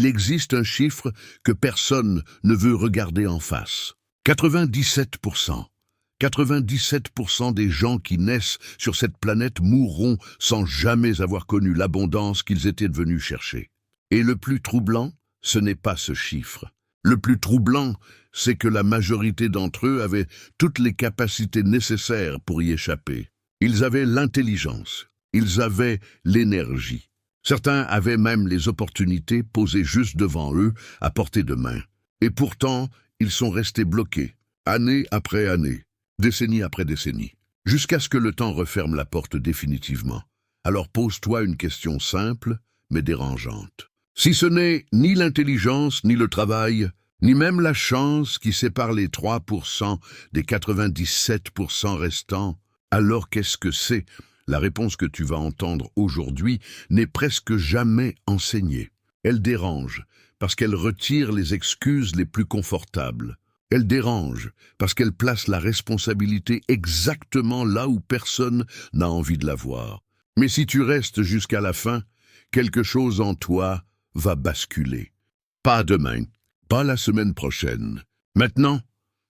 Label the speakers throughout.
Speaker 1: Il existe un chiffre que personne ne veut regarder en face. 97%. 97% des gens qui naissent sur cette planète mourront sans jamais avoir connu l'abondance qu'ils étaient devenus chercher. Et le plus troublant, ce n'est pas ce chiffre. Le plus troublant, c'est que la majorité d'entre eux avaient toutes les capacités nécessaires pour y échapper. Ils avaient l'intelligence, ils avaient l'énergie. Certains avaient même les opportunités posées juste devant eux, à portée de main. Et pourtant, ils sont restés bloqués, année après année, décennie après décennie, jusqu'à ce que le temps referme la porte définitivement. Alors pose-toi une question simple, mais dérangeante. Si ce n'est ni l'intelligence, ni le travail, ni même la chance qui sépare les 3% des 97% restants, alors qu'est-ce que c'est? La réponse que tu vas entendre aujourd'hui n'est presque jamais enseignée. Elle dérange parce qu'elle retire les excuses les plus confortables. Elle dérange parce qu'elle place la responsabilité exactement là où personne n'a envie de la voir. Mais si tu restes jusqu'à la fin, quelque chose en toi va basculer. Pas demain, pas la semaine prochaine. Maintenant,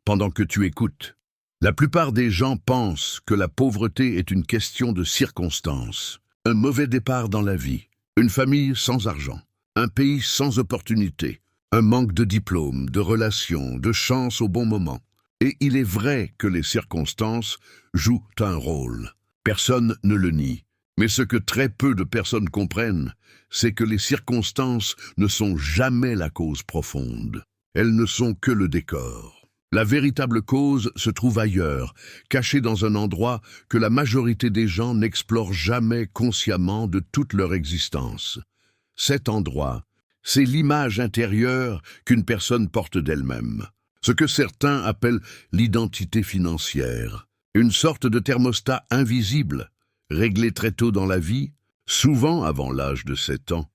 Speaker 1: pendant que tu écoutes. La plupart des gens pensent que la pauvreté est une question de circonstances. Un mauvais départ dans la vie, une famille sans argent, un pays sans opportunité, un manque de diplôme, de relations, de chance au bon moment. Et il est vrai que les circonstances jouent un rôle. Personne ne le nie. Mais ce que très peu de personnes comprennent, c'est que les circonstances ne sont jamais la cause profonde. Elles ne sont que le décor. La véritable cause se trouve ailleurs, cachée dans un endroit que la majorité des gens n'explorent jamais consciemment de toute leur existence. Cet endroit, c'est l'image intérieure qu'une personne porte d'elle-même. Ce que certains appellent l'identité financière. Une sorte de thermostat invisible, réglé très tôt dans la vie, souvent avant l'âge de 7 ans,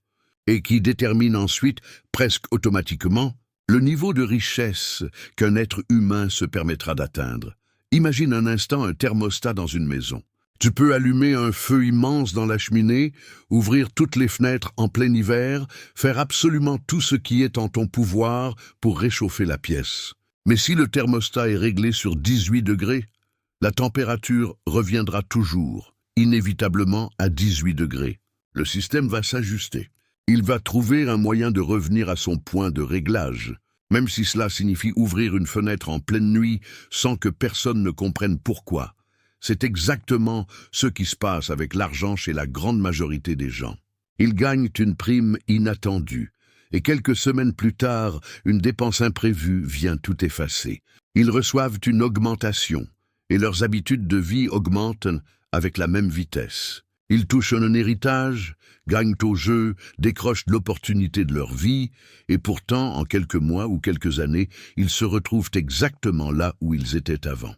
Speaker 1: et qui détermine ensuite, presque automatiquement, le niveau de richesse qu'un être humain se permettra d'atteindre. Imagine un instant un thermostat dans une maison. Tu peux allumer un feu immense dans la cheminée, ouvrir toutes les fenêtres en plein hiver, faire absolument tout ce qui est en ton pouvoir pour réchauffer la pièce. Mais si le thermostat est réglé sur 18 degrés, la température reviendra toujours, inévitablement à 18 degrés. Le système va s'ajuster. Il va trouver un moyen de revenir à son point de réglage, même si cela signifie ouvrir une fenêtre en pleine nuit sans que personne ne comprenne pourquoi. C'est exactement ce qui se passe avec l'argent chez la grande majorité des gens. Ils gagnent une prime inattendue, et quelques semaines plus tard, une dépense imprévue vient tout effacer. Ils reçoivent une augmentation, et leurs habitudes de vie augmentent avec la même vitesse. Ils touchent un héritage, gagnent au jeu, décrochent l'opportunité de leur vie, et pourtant, en quelques mois ou quelques années, ils se retrouvent exactement là où ils étaient avant.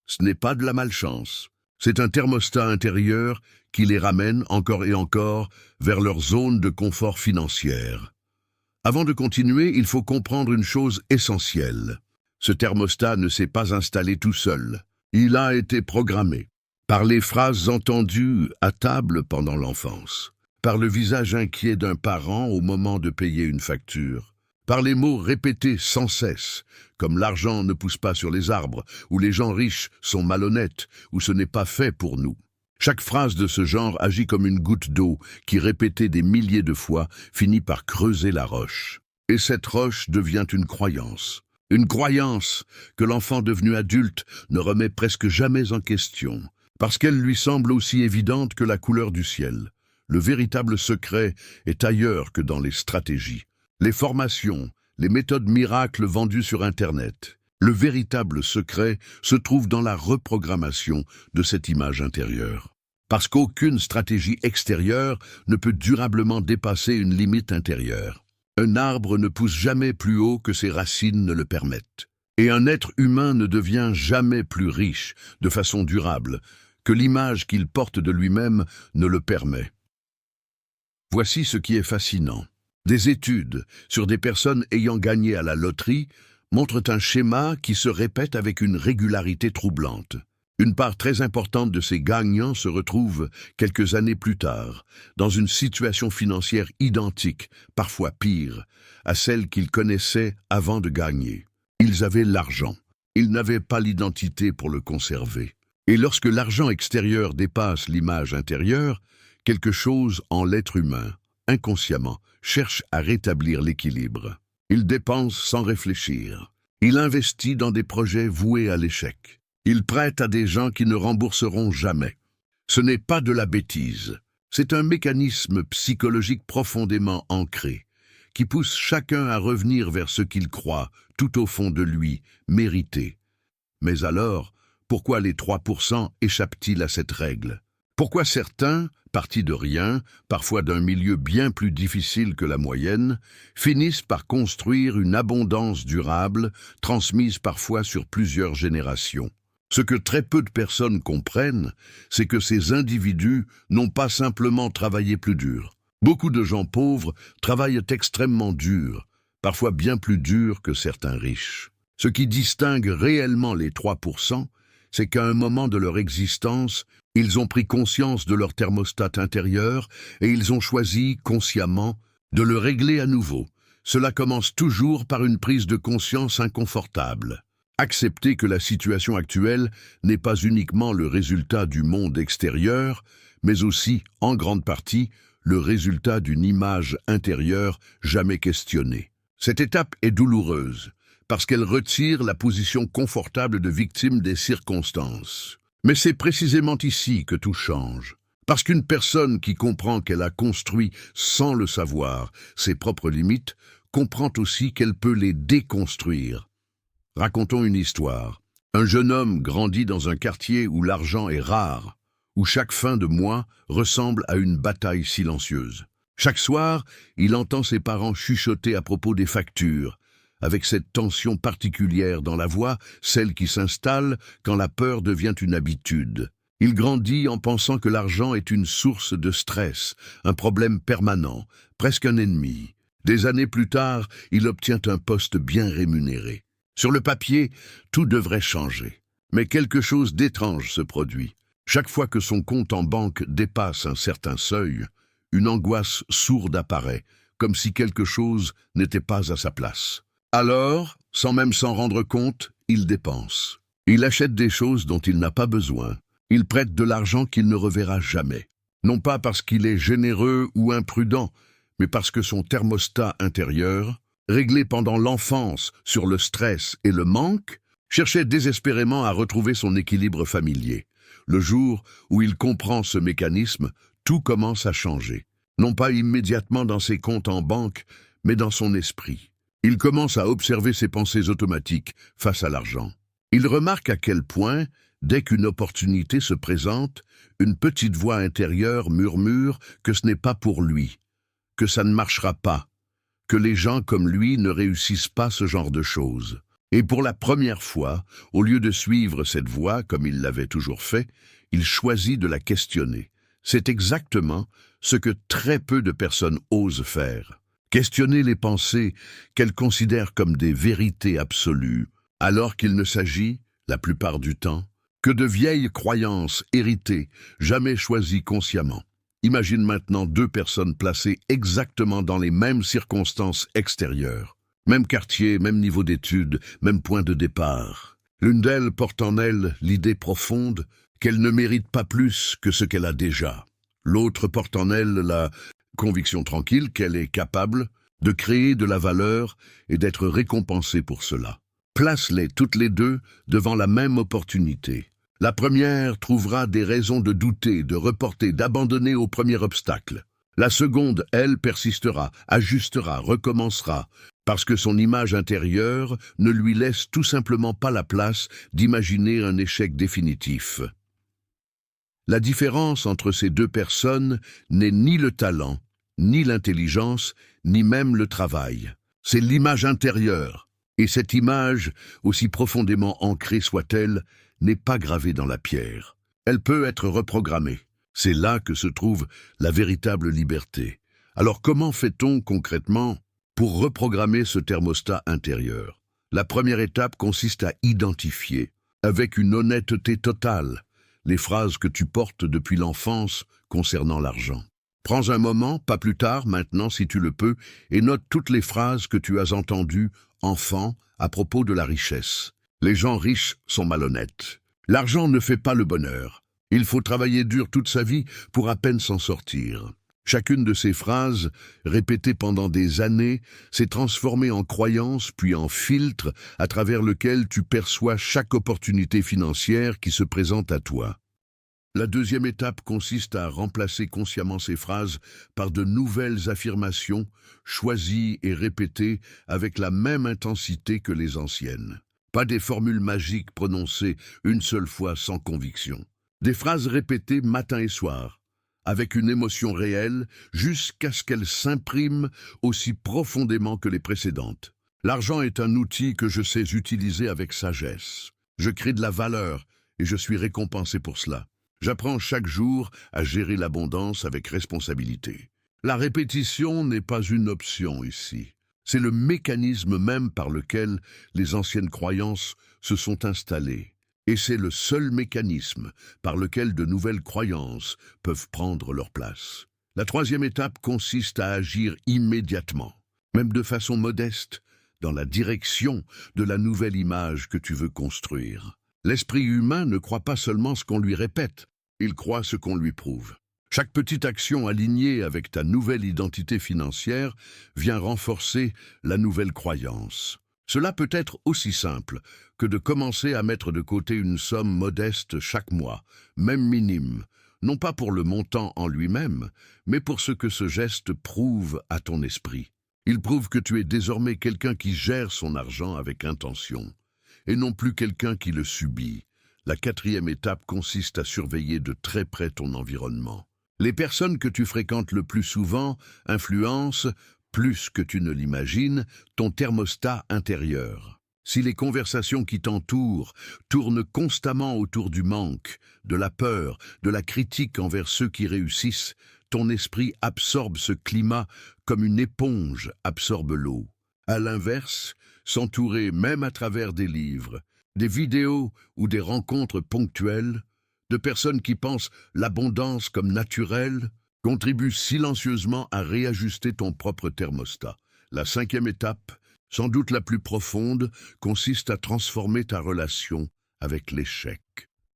Speaker 1: Ce n'est pas de la malchance, c'est un thermostat intérieur qui les ramène encore et encore vers leur zone de confort financière. Avant de continuer, il faut comprendre une chose essentielle. Ce thermostat ne s'est pas installé tout seul, il a été programmé. Par les phrases entendues à table pendant l'enfance, par le visage inquiet d'un parent au moment de payer une facture, par les mots répétés sans cesse, comme l'argent ne pousse pas sur les arbres, ou les gens riches sont malhonnêtes, ou ce n'est pas fait pour nous. Chaque phrase de ce genre agit comme une goutte d'eau qui, répétée des milliers de fois, finit par creuser la roche. Et cette roche devient une croyance. Une croyance que l'enfant devenu adulte ne remet presque jamais en question. Parce qu'elle lui semble aussi évidente que la couleur du ciel. Le véritable secret est ailleurs que dans les stratégies, les formations, les méthodes miracles vendues sur Internet. Le véritable secret se trouve dans la reprogrammation de cette image intérieure. Parce qu'aucune stratégie extérieure ne peut durablement dépasser une limite intérieure. Un arbre ne pousse jamais plus haut que ses racines ne le permettent. Et un être humain ne devient jamais plus riche, de façon durable, que l'image qu'il porte de lui-même ne le permet. Voici ce qui est fascinant. Des études sur des personnes ayant gagné à la loterie montrent un schéma qui se répète avec une régularité troublante. Une part très importante de ces gagnants se retrouve quelques années plus tard, dans une situation financière identique, parfois pire, à celle qu'ils connaissaient avant de gagner. Ils avaient l'argent. Ils n'avaient pas l'identité pour le conserver. Et lorsque l'argent extérieur dépasse l'image intérieure, quelque chose en l'être humain, inconsciemment, cherche à rétablir l'équilibre. Il dépense sans réfléchir. Il investit dans des projets voués à l'échec. Il prête à des gens qui ne rembourseront jamais. Ce n'est pas de la bêtise. C'est un mécanisme psychologique profondément ancré, qui pousse chacun à revenir vers ce qu'il croit, tout au fond de lui, mériter. Mais alors, pourquoi les 3% échappent-ils à cette règle? Pourquoi certains, partis de rien, parfois d'un milieu bien plus difficile que la moyenne, finissent par construire une abondance durable, transmise parfois sur plusieurs générations? Ce que très peu de personnes comprennent, c'est que ces individus n'ont pas simplement travaillé plus dur. Beaucoup de gens pauvres travaillent extrêmement dur, parfois bien plus dur que certains riches. Ce qui distingue réellement les 3%, c'est qu'à un moment de leur existence, ils ont pris conscience de leur thermostat intérieur et ils ont choisi, consciemment, de le régler à nouveau. Cela commence toujours par une prise de conscience inconfortable. Accepter que la situation actuelle n'est pas uniquement le résultat du monde extérieur, mais aussi, en grande partie, le résultat d'une image intérieure jamais questionnée. Cette étape est douloureuse, parce qu'elle retire la position confortable de victime des circonstances. Mais c'est précisément ici que tout change. Parce qu'une personne qui comprend qu'elle a construit, sans le savoir, ses propres limites, comprend aussi qu'elle peut les déconstruire. Racontons une histoire. Un jeune homme grandit dans un quartier où l'argent est rare, où chaque fin de mois ressemble à une bataille silencieuse. Chaque soir, il entend ses parents chuchoter à propos des factures, avec cette tension particulière dans la voix, celle qui s'installe quand la peur devient une habitude. Il grandit en pensant que l'argent est une source de stress, un problème permanent, presque un ennemi. Des années plus tard, il obtient un poste bien rémunéré. Sur le papier, tout devrait changer. Mais quelque chose d'étrange se produit. Chaque fois que son compte en banque dépasse un certain seuil, une angoisse sourde apparaît, comme si quelque chose n'était pas à sa place. Alors, sans même s'en rendre compte, il dépense. Il achète des choses dont il n'a pas besoin. Il prête de l'argent qu'il ne reverra jamais. Non pas parce qu'il est généreux ou imprudent, mais parce que son thermostat intérieur, réglé pendant l'enfance sur le stress et le manque, cherchait désespérément à retrouver son équilibre familier. Le jour où il comprend ce mécanisme, tout commence à changer. Non pas immédiatement dans ses comptes en banque, mais dans son esprit. Il commence à observer ses pensées automatiques face à l'argent. Il remarque à quel point, dès qu'une opportunité se présente, une petite voix intérieure murmure que ce n'est pas pour lui, que ça ne marchera pas, que les gens comme lui ne réussissent pas ce genre de choses. Et pour la première fois, au lieu de suivre cette voie comme il l'avait toujours fait, il choisit de la questionner. C'est exactement ce que très peu de personnes osent faire. Questionner les pensées qu'elles considèrent comme des vérités absolues, alors qu'il ne s'agit, la plupart du temps, que de vieilles croyances héritées, jamais choisies consciemment. Imagine maintenant deux personnes placées exactement dans les mêmes circonstances extérieures. Même quartier, même niveau d'études, même point de départ. L'une d'elles porte en elle l'idée profonde qu'elle ne mérite pas plus que ce qu'elle a déjà. L'autre porte en elle la conviction tranquille qu'elle est capable de créer de la valeur et d'être récompensée pour cela. Place-les toutes les deux devant la même opportunité. La première trouvera des raisons de douter, de reporter, d'abandonner au premier obstacle. La seconde, elle, persistera, ajustera, recommencera, parce que son image intérieure ne lui laisse tout simplement pas la place d'imaginer un échec définitif. La différence entre ces deux personnes n'est ni le talent, ni l'intelligence, ni même le travail. C'est l'image intérieure. Et cette image, aussi profondément ancrée soit-elle, n'est pas gravée dans la pierre. Elle peut être reprogrammée. C'est là que se trouve la véritable liberté. Alors comment fait-on concrètement pour reprogrammer ce thermostat intérieur? La première étape consiste à identifier. avec une honnêteté totale, les phrases que tu portes depuis l'enfance concernant l'argent. Prends un moment, pas plus tard, maintenant si tu le peux, et note toutes les phrases que tu as entendues, enfant, à propos de la richesse. Les gens riches sont malhonnêtes. L'argent ne fait pas le bonheur. Il faut travailler dur toute sa vie pour à peine s'en sortir. Chacune de ces phrases, répétées pendant des années, s'est transformée en croyance puis en filtre à travers lequel tu perçois chaque opportunité financière qui se présente à toi. La deuxième étape consiste à remplacer consciemment ces phrases par de nouvelles affirmations, choisies et répétées avec la même intensité que les anciennes. Pas des formules magiques prononcées une seule fois sans conviction. Des phrases répétées matin et soir, avec une émotion réelle, jusqu'à ce qu'elles s'impriment aussi profondément que les précédentes. L'argent est un outil que je sais utiliser avec sagesse. Je crée de la valeur et je suis récompensé pour cela. J'apprends chaque jour à gérer l'abondance avec responsabilité. La répétition n'est pas une option ici. C'est le mécanisme même par lequel les anciennes croyances se sont installées. Et c'est le seul mécanisme par lequel de nouvelles croyances peuvent prendre leur place. La troisième étape consiste à agir immédiatement, même de façon modeste, dans la direction de la nouvelle image que tu veux construire. L'esprit humain ne croit pas seulement ce qu'on lui répète, il croit ce qu'on lui prouve. Chaque petite action alignée avec ta nouvelle identité financière vient renforcer la nouvelle croyance. Cela peut être aussi simple que de commencer à mettre de côté une somme modeste chaque mois, même minime, non pas pour le montant en lui-même, mais pour ce que ce geste prouve à ton esprit. Il prouve que tu es désormais quelqu'un qui gère son argent avec intention, et non plus quelqu'un qui le subit. La quatrième étape consiste à surveiller de très près ton environnement. Les personnes que tu fréquentes le plus souvent influencent, plus que tu ne l'imagines, ton thermostat intérieur. Si les conversations qui t'entourent tournent constamment autour du manque, de la peur, de la critique envers ceux qui réussissent, ton esprit absorbe ce climat comme une éponge absorbe l'eau. À l'inverse, s'entourer même à travers des livres, des vidéos ou des rencontres ponctuelles, de personnes qui pensent l'abondance comme naturelle, contribue silencieusement à réajuster ton propre thermostat. La cinquième étape, sans doute la plus profonde, consiste à transformer ta relation avec l'échec.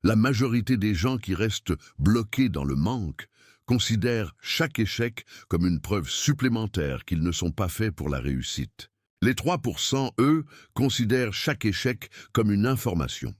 Speaker 1: La majorité des gens qui restent bloqués dans le manque considèrent chaque échec comme une preuve supplémentaire qu'ils ne sont pas faits pour la réussite. Les 3%, eux, considèrent chaque échec comme une information.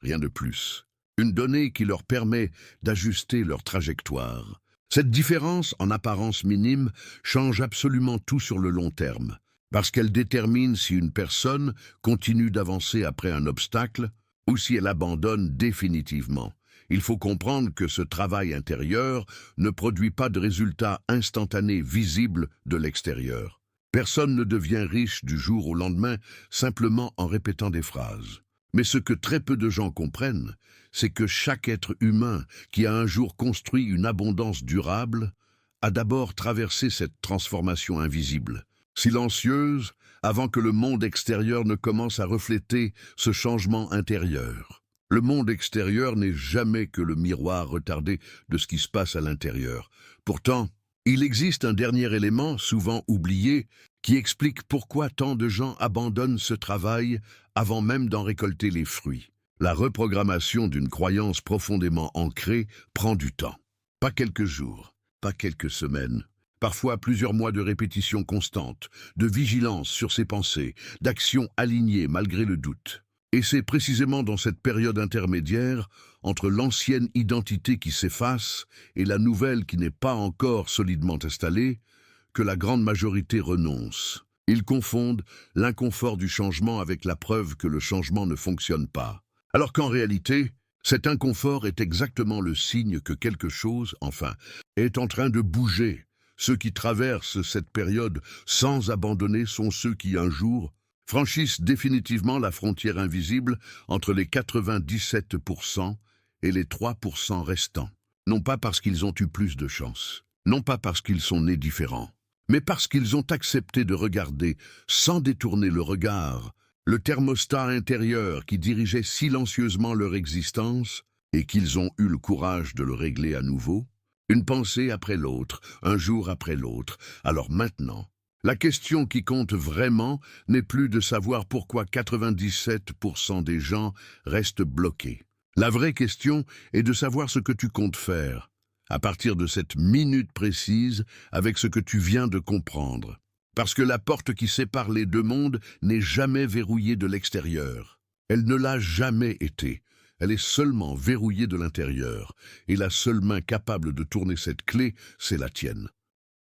Speaker 1: Rien de plus. Une donnée qui leur permet d'ajuster leur trajectoire. Cette différence, en apparence minime, change absolument tout sur le long terme, parce qu'elle détermine si une personne continue d'avancer après un obstacle ou si elle abandonne définitivement. Il faut comprendre que ce travail intérieur ne produit pas de résultats instantanés visibles de l'extérieur. Personne ne devient riche du jour au lendemain simplement en répétant des phrases. Mais ce que très peu de gens comprennent, c'est que chaque être humain qui a un jour construit une abondance durable a d'abord traversé cette transformation invisible, silencieuse, avant que le monde extérieur ne commence à refléter ce changement intérieur. Le monde extérieur n'est jamais que le miroir retardé de ce qui se passe à l'intérieur. Pourtant, il existe un dernier élément, souvent oublié, qui explique pourquoi tant de gens abandonnent ce travail avant même d'en récolter les fruits. La reprogrammation d'une croyance profondément ancrée prend du temps. Pas quelques jours, pas quelques semaines, parfois plusieurs mois de répétition constante, de vigilance sur ses pensées, d'action alignée malgré le doute. Et c'est précisément dans cette période intermédiaire, entre l'ancienne identité qui s'efface et la nouvelle qui n'est pas encore solidement installée, que la grande majorité renonce. Ils confondent l'inconfort du changement avec la preuve que le changement ne fonctionne pas. Alors qu'en réalité, cet inconfort est exactement le signe que quelque chose, enfin, est en train de bouger. Ceux qui traversent cette période sans abandonner sont ceux qui, un jour, franchissent définitivement la frontière invisible entre les 97% et les 3% restants. Non pas parce qu'ils ont eu plus de chance, non pas parce qu'ils sont nés différents, mais parce qu'ils ont accepté de regarder, sans détourner le regard, le thermostat intérieur qui dirigeait silencieusement leur existence et qu'ils ont eu le courage de le régler à nouveau, une pensée après l'autre, un jour après l'autre. Alors maintenant, la question qui compte vraiment n'est plus de savoir pourquoi 97% des gens restent bloqués. La vraie question est de savoir ce que tu comptes faire, à partir de cette minute précise, avec ce que tu viens de comprendre. Parce que la porte qui sépare les deux mondes n'est jamais verrouillée de l'extérieur. Elle ne l'a jamais été. Elle est seulement verrouillée de l'intérieur. Et la seule main capable de tourner cette clé, c'est la tienne.